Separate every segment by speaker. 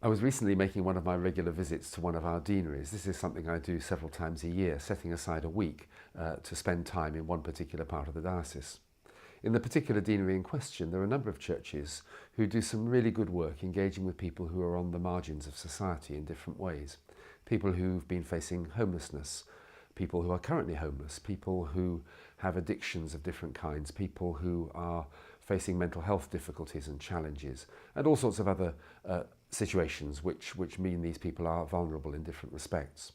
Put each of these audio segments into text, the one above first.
Speaker 1: I was recently making one of my regular visits to one of our deaneries. This is something I do several times a year, setting aside a week to spend time in one particular part of the diocese. In the particular deanery in question, there are a number of churches who do some really good work engaging with people who are on the margins of society in different ways. People who've been facing homelessness, people who are currently homeless, people who have addictions of different kinds, people who are facing mental health difficulties and challenges, and all sorts of other situations which mean these people are vulnerable in different respects.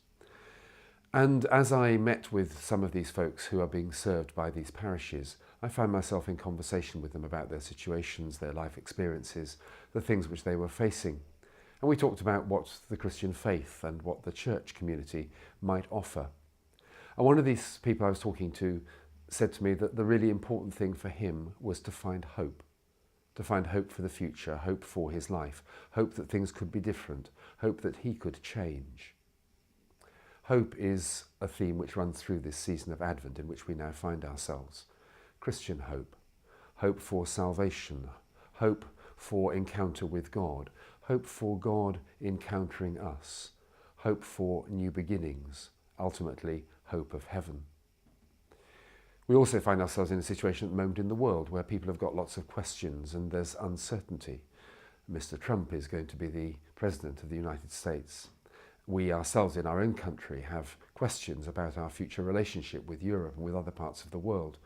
Speaker 1: And as I met with some of these folks who are being served by these parishes, I found myself in conversation with them about their situations, their life experiences, the things which they were facing. And we talked about what the Christian faith and what the church community might offer. And one of these people I was talking to said to me that the really important thing for him was to find hope for the future, hope for his life, hope that things could be different, hope that he could change. Hope is a theme which runs through this season of Advent in which we now find ourselves. Christian hope, hope for salvation, hope for encounter with God, hope for God encountering us, hope for new beginnings, ultimately hope of heaven. We also find ourselves in a situation at the moment in the world where people have got lots of questions and there's uncertainty. Mr. Trump is going to be the President of the United States. We ourselves in our own country have questions about our future relationship with Europe and with other parts of the world.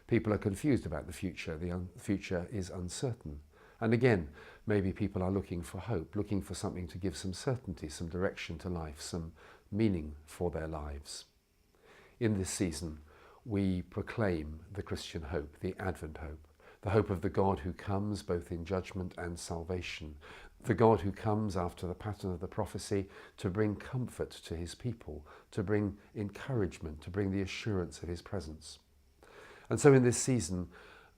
Speaker 1: People are confused about the future. The future is uncertain. And again, maybe people are looking for hope, looking for something to give some certainty, some direction to life, some meaning for their lives. In this season, we proclaim the Christian hope, the Advent hope, the hope of the God who comes both in judgment and salvation, the God who comes after the pattern of the prophecy to bring comfort to his people, to bring encouragement, to bring the assurance of his presence. And so in this season,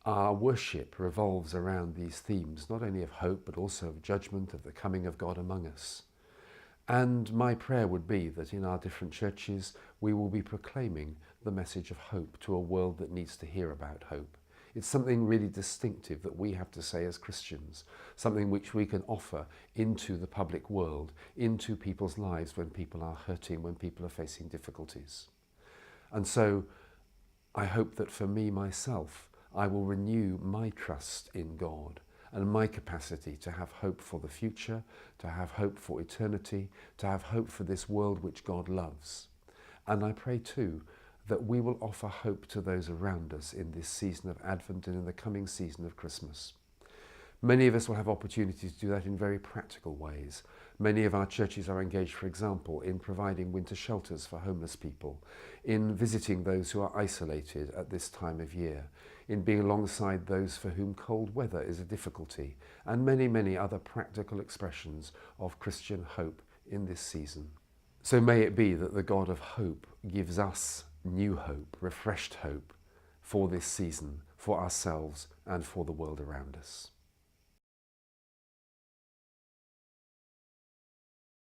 Speaker 1: our worship revolves around these themes, not only of hope, but also of judgment, of the coming of God among us. And my prayer would be that in our different churches, we will be proclaiming the message of hope to a world that needs to hear about hope. It's something really distinctive that we have to say as Christians, something which we can offer into the public world, into people's lives when people are hurting, when people are facing difficulties. And so I hope that for me, myself, I will renew my trust in God and my capacity to have hope for the future, to have hope for eternity, to have hope for this world which God loves. And I pray too that we will offer hope to those around us in this season of Advent and in the coming season of Christmas. Many of us will have opportunities to do that in very practical ways. Many of our churches are engaged, for example, in providing winter shelters for homeless people, in visiting those who are isolated at this time of year, in being alongside those for whom cold weather is a difficulty, and many, many other practical expressions of Christian hope in this season. So may it be that the God of hope gives us new hope, refreshed hope for this season, for ourselves and for the world around us.